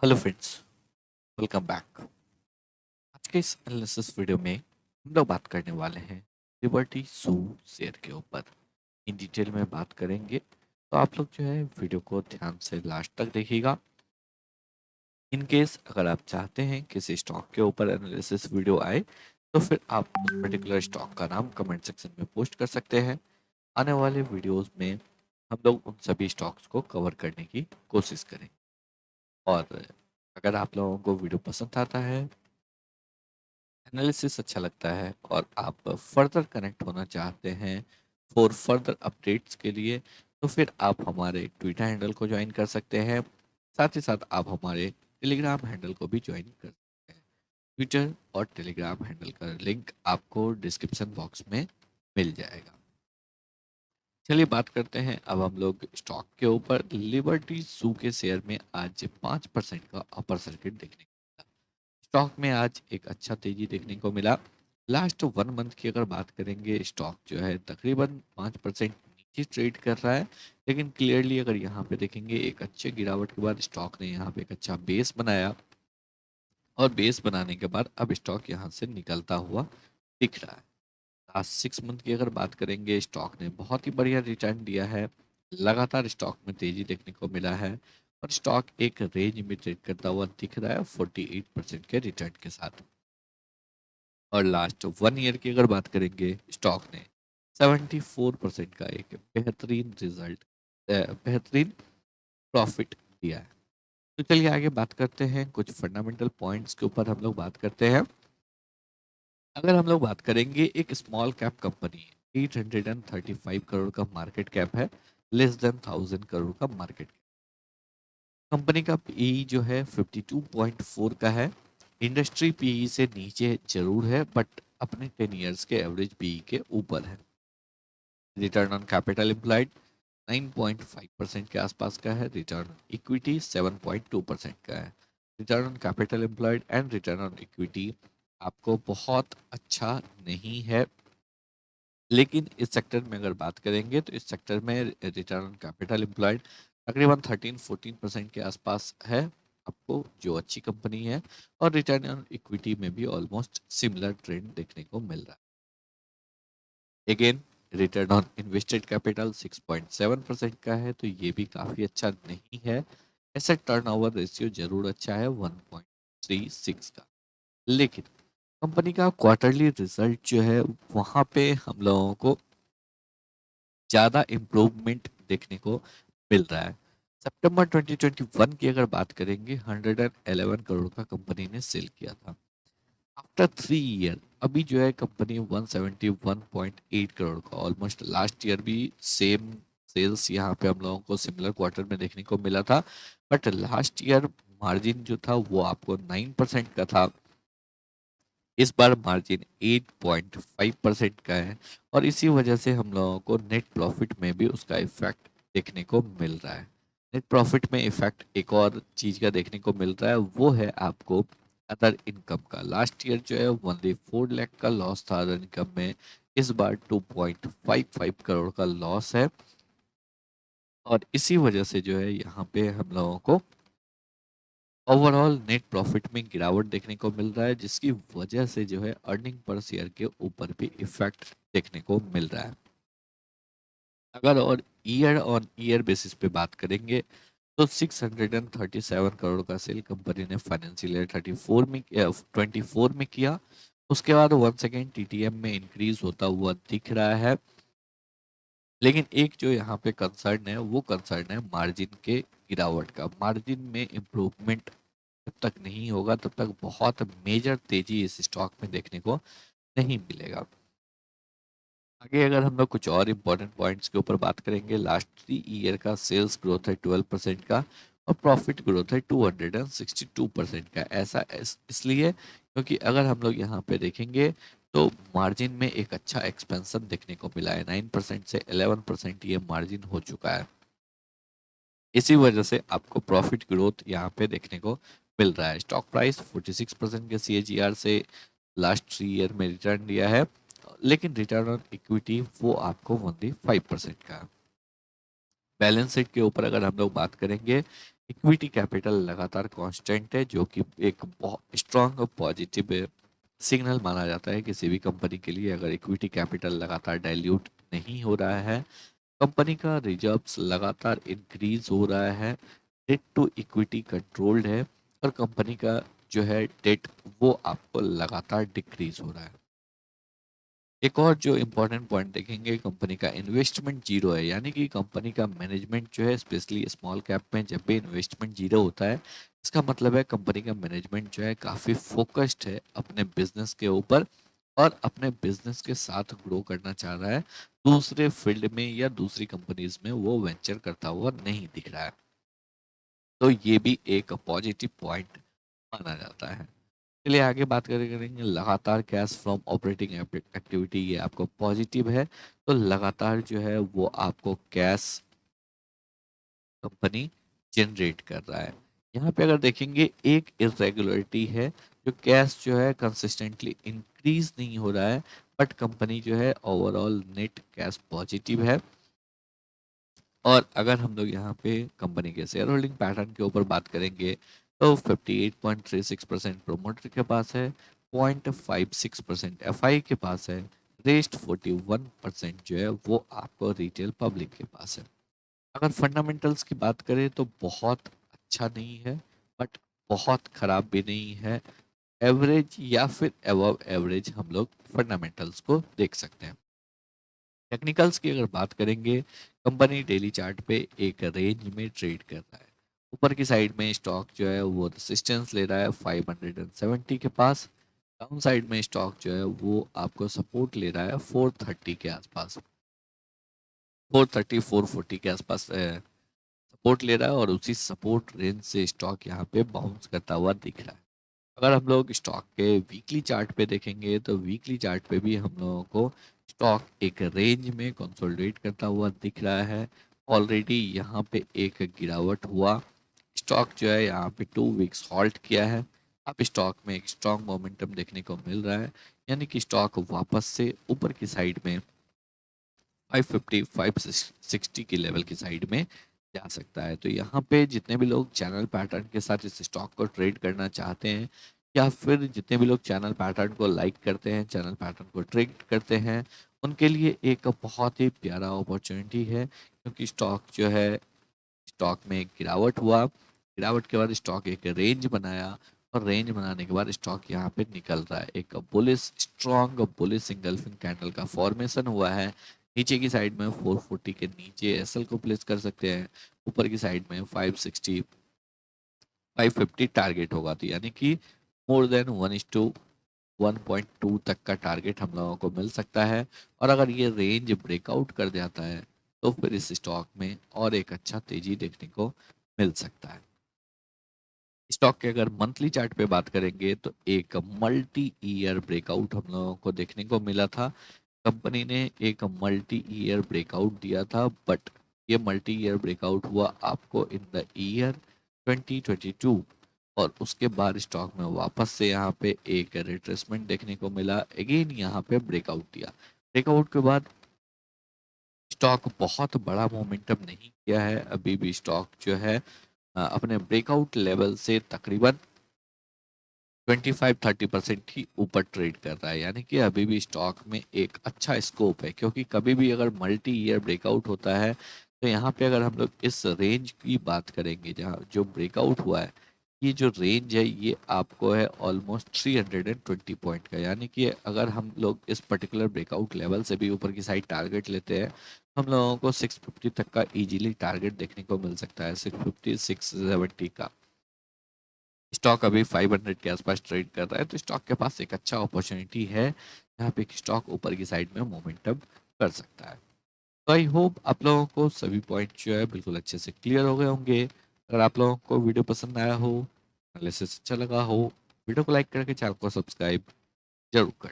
Hello friends, welcome back. आज के इस एनालिसिस वीडियो में हम लोग बात करने वाले हैं लिबर्टी सू शेयर के ऊपर। इन डिटेल में बात करेंगे, तो आप लोग जो है वीडियो को ध्यान से लास्ट तक देखिएगा। इन केस अगर आप चाहते हैं किसी स्टॉक के ऊपर एनालिसिस वीडियो आए, तो फिर आप उस पर्टिकुलर स्टॉक का नाम कमेंट सेक्शन में पोस्ट कर सकते हैं। आने वाले वीडियोस में हम लोग उन सभी स्टॉक्स को कवर करने की कोशिश करें। और अगर आप लोगों को वीडियो पसंद आता है, एनालिसिस अच्छा लगता है और आप फर्दर कनेक्ट होना चाहते हैं फॉर फर्दर अपडेट्स के लिए, तो फिर आप हमारे ट्विटर हैंडल को ज्वाइन कर सकते हैं। साथ ही साथ आप हमारे टेलीग्राम हैंडल को भी ज्वाइन कर सकते हैं। ट्विटर और टेलीग्राम हैंडल का लिंक आपको डिस्क्रिप्शन बॉक्स में मिल जाएगा। चलिए बात करते हैं अब हम लोग स्टॉक के ऊपर। लिबर्टी सू के शेयर में आज 5% का अपर सर्किट देखने को मिला। स्टॉक में आज एक अच्छा तेजी देखने को मिला। लास्ट 1 मंथ की अगर बात करेंगे, स्टॉक जो है तकरीबन 5% नीचे ट्रेड कर रहा है। लेकिन क्लियरली अगर यहाँ पे देखेंगे, एक अच्छे गिरावट के बाद स्टॉक ने यहाँ पे एक अच्छा बेस बनाया और बेस बनाने के बाद अब स्टॉक यहाँ से निकलता हुआ दिख रहा है। लास्ट 6 मंथ की अगर बात करेंगे, स्टॉक ने बहुत ही बढ़िया रिटर्न दिया है। लगातार स्टॉक में तेजी देखने को मिला है और स्टॉक एक रेंज में ट्रेड करता हुआ दिख रहा है 48% के रिटर्न के साथ। और लास्ट 1 ईयर की अगर बात करेंगे, स्टॉक ने 74% का एक बेहतरीन रिजल्ट, बेहतरीन प्रॉफिट दिया है। तो चलिए आगे बात करते हैं, कुछ फंडामेंटल पॉइंट्स के ऊपर हम लोग बात करते हैं। अगर हम लोग बात करेंगे, एक स्मॉल कैप कंपनी है, 835 करोड़ का मार्केट कैप है, लेस देन 1000 करोड़ का मार्केट कैप। कंपनी का पीई जो है 52.4 का है। इंडस्ट्री पीई से नीचे जरूर है, बट अपने 10 ईयर्स के एवरेज पीई के ऊपर है। रिटर्न ऑन कैपिटल एम्प्लॉयड 9.5% के आसपास का है। रिटर्न ऑन इक्विटी 7.2% का है। Return on capital employed and return on equity आपको बहुत अच्छा नहीं है, लेकिन इस सेक्टर में अगर बात करेंगे तो इस सेक्टर में रिटर्न ऑन कैपिटल एम्प्लॉयड तकरीबन 13-14% के आसपास है आपको, जो अच्छी कंपनी है। और रिटर्न ऑन इक्विटी में भी ऑलमोस्ट सिमिलर ट्रेंड देखने को मिल रहा है। Again, return on invested capital 6.7% का है, तो ये भी काफ़ी अच्छा नहीं है। एसेट टर्नओवर रेशियो जरूर अच्छा है 1.36 का। लेकिन कंपनी का क्वार्टरली रिजल्ट जो है, वहाँ पे हम लोगों को ज़्यादा इम्प्रूवमेंट देखने को मिल रहा है। सितंबर 2021 की अगर बात करेंगे, 111 करोड़ का कंपनी ने सेल किया था। आफ्टर 3 ईयर अभी जो है कंपनी 171.8 करोड़ का, ऑलमोस्ट लास्ट ईयर भी सेम सेल्स यहाँ पे हम लोगों को सिमिलर क्वार्टर में देखने को मिला था। बट लास्ट ईयर मार्जिन जो था वो आपको 9% का था। इस बार मार्जिन 8.5% का है और इसी वजह से हम लोगों को नेट प्रॉफिट में भी उसका इफेक्ट देखने को मिल रहा है। नेट प्रॉफिट में इफेक्ट एक और चीज का देखने को मिल रहा है, वो है आपको अदर इनकम का। लास्ट ईयर जो है ओनली 4 लाख का लॉस था अदर इनकम में। इस बार 2.55 करोड़ का लॉस है और इसी वजह से जो है यहाँ पे हम लोगों को ओवरऑल नेट प्रॉफिट में गिरावट देखने को मिल रहा है, जिसकी वजह से जो है अर्निंग पर शेयर के ऊपर भी इफेक्ट देखने को मिल रहा है। अगर और ईयर ऑन ईयर बेसिस पे बात करेंगे, तो 637 करोड़ का सेल कंपनी ने फाइनेंशियल ईयर 24 में किया। उसके बाद वन सेकेंड टीटीएम में इंक्रीज होता हुआ दिख रहा है। लेकिन एक जो यहाँ पे कंसर्न है, वो कंसर्न है मार्जिन के गिरावट का। मार्जिन में इम्प्रूवमेंट जब तक नहीं होगा, तब तक बहुत मेजर तेजी इस स्टॉक में देखने को नहीं मिलेगा। आगे अगर हम लोग कुछ और इम्पोर्टेंट पॉइंट्स के ऊपर बात करेंगे, लास्ट 3 ईयर का सेल्स ग्रोथ है 12% का और प्रॉफिट ग्रोथ है 262% का। ऐसा इसलिए क्योंकि अगर हम लोग यहाँ पे देखेंगे, तो मार्जिन में एक अच्छा एक्सपेंशन देखने को मिला है। 9% से 11% ये मार्जिन हो चुका है। इसी वजह से आपको प्रॉफिट ग्रोथ यहाँ पे देखने को मिल रहा है। स्टॉक प्राइस 46% के सीएजीआर से लास्ट 3 ईयर में रिटर्न दिया है, लेकिन रिटर्न ऑन इक्विटी वो आपको ओनली 5% का है। बैलेंस शीट के ऊपर अगर हम लोग बात करेंगे, इक्विटी कैपिटल लगातार कांस्टेंट है, जो कि एक बहुत स्ट्रांग पॉजिटिव सिग्नल माना जाता है किसी भी कंपनी के लिए। अगर इक्विटी कैपिटल लगातार डाइल्यूट नहीं हो रहा है, कंपनी का रिजर्व्स लगातार इंक्रीज हो रहा है, डेट टू इक्विटी कंट्रोल्ड है, और कंपनी का जो है डेट वो आपको लगातार डिक्रीज हो रहा है। एक और जो इम्पोर्टेंट पॉइंट देखेंगे, कंपनी का इन्वेस्टमेंट जीरो है, यानी कि कंपनी का मैनेजमेंट जो है, स्पेशली स्मॉल कैप में जब भी इन्वेस्टमेंट जीरो होता है, इसका मतलब है कंपनी का मैनेजमेंट जो है काफ़ी फोकस्ड है अपने बिजनेस के ऊपर, और अपने बिजनेस के साथ ग्रो करना चाह रहा है। दूसरे फील्ड में या दूसरी कंपनीज में वो वेंचर करता हुआ नहीं दिख रहा है। तो ये भी एक पॉजिटिव पॉइंट माना जाता है। चलिए आगे बात करेंगे लगातार कैश फ्रॉम ऑपरेटिंग एक्टिविटी, ये आपको पॉजिटिव है। तो लगातार जो है वो आपको कैश कंपनी जनरेट कर रहा है। यहाँ पे अगर देखेंगे एक इरेगुलरिटी है, जो कैश जो है कंसिस्टेंटली इंक्रीज नहीं हो रहा है, बट कंपनी जो है ओवरऑल नेट कैश पॉजिटिव है। और अगर हम लोग यहाँ पे कंपनी के शेयर होल्डिंग पैटर्न के ऊपर बात करेंगे, तो 58.36% प्रोमोटर के पास है, 0.56% एफआई के पास है, रेस्ट 41% जो है वो आपको रिटेल पब्लिक के पास है। अगर फंडामेंटल्स की बात करें तो बहुत अच्छा नहीं है, बट बहुत खराब भी नहीं है। एवरेज या फिर अबव एवरेज हम लोग फंडामेंटल्स को देख सकते हैं। टेक्निकल्स की अगर बात करेंगे, कंपनी डेली चार्ट पे एक रेंज में ट्रेड कर रहा है। ऊपर की साइड में स्टॉक जो है वो रेजिस्टेंस ले रहा है 570 के पास। डाउन साइड में स्टॉक जो है वो आपको सपोर्ट ले रहा है 430 के आसपास, 430 440 के आसपास सपोर्ट ले रहा है, और उसी सपोर्ट रेंज से स्टॉक यहाँ पे बाउंस करता हुआ दिख रहा है। अगर हम लोग स्टॉक के वीकली चार्ट पे देखेंगे, तो वीकली चार्ट पे भी हम लोगों को स्टॉक एक रेंज में कंसोलिडेट करता हुआ दिख रहा है। ऑलरेडी यहाँ पे एक गिरावट हुआ, स्टॉक जो है यहाँ पे 2 वीक्स हॉल्ट किया है। अब स्टॉक में एक स्ट्रॉन्ग मोमेंटम देखने को मिल रहा है, यानी कि स्टॉक वापस से ऊपर की साइड में 550 560 की लेवल की साइड में जा सकता है। तो यहाँ पे जितने भी लोग चैनल पैटर्न के साथ इस स्टॉक को ट्रेड करना चाहते हैं, या फिर जितने भी लोग चैनल पैटर्न को लाइक करते हैं, चैनल पैटर्न को ट्रेड करते हैं, उनके लिए एक बहुत ही प्यारा अपॉर्चुनिटी है। क्योंकि स्टॉक जो है, स्टॉक में एक गिरावट हुआ, गिरावट के बाद स्टॉक एक रेंज बनाया, और रेंज बनाने के बाद स्टॉक यहाँ पे निकल रहा है। एक bullish, strong bullish engulfing candle का फॉर्मेशन हुआ है। नीचे की साइड में 440 के नीचे एसएल को प्लेस कर सकते हैं, ऊपर की साइड में 560 550 टारगेट होगा। तो यानी कि मोर देन 1:1.2 तक का टारगेट हम लोगों को मिल सकता है। और अगर ये रेंज ब्रेकआउट कर जाता है, तो फिर इस स्टॉक में और एक अच्छा तेजी देखने को मिल सकता है। स्टॉक के अगर मंथली चार्ट पे बात करेंगे, तो एक मल्टी ईयर ब्रेकआउट हम लोगों को देखने को मिला था। कंपनी ने एक मल्टी ईयर ब्रेकआउट दिया था, बट ये मल्टी ईयर ब्रेकआउट हुआ आपको इन द ईयर 2022, और उसके बाद स्टॉक में वापस से यहाँ पे एक रिट्रेसमेंट देखने को मिला, अगेन यहाँ पे ब्रेकआउट दिया। ब्रेकआउट के बाद स्टॉक बहुत बड़ा मोमेंटम नहीं किया है, अभी भी स्टॉक जो है अपने ब्रेकआउट लेवल से तकरीबन 25-30% ही ऊपर ट्रेड कर रहा है। यानी कि अभी भी स्टॉक में एक अच्छा स्कोप है, क्योंकि कभी भी अगर मल्टी ईयर ब्रेकआउट होता है, तो यहाँ पे अगर हम लोग इस रेंज की बात करेंगे, जहाँ जो ब्रेकआउट हुआ है, ये जो रेंज है ये आपको है ऑलमोस्ट 320 पॉइंट का। यानी कि अगर हम लोग इस पर्टिकुलर ब्रेकआउट लेवल से भी ऊपर की साइड टारगेट लेते हैं, हम लोगों को 650 तक का इजीली टारगेट देखने को मिल सकता है, 650 670 का। स्टॉक अभी 500 के आसपास ट्रेड कर रहा है, तो स्टॉक के पास एक अच्छा अपॉर्चुनिटी है, जहाँ पे स्टॉक ऊपर की साइड में मोमेंटम कर सकता है। तो आई होप आप लोगों को सभी पॉइंट जो है बिल्कुल अच्छे से क्लियर हो गए होंगे। अगर आप लोगों को वीडियो पसंद आया हो, एनालिसिस अच्छा लगा हो, वीडियो को लाइक करके चैनल को सब्सक्राइब जरूर कर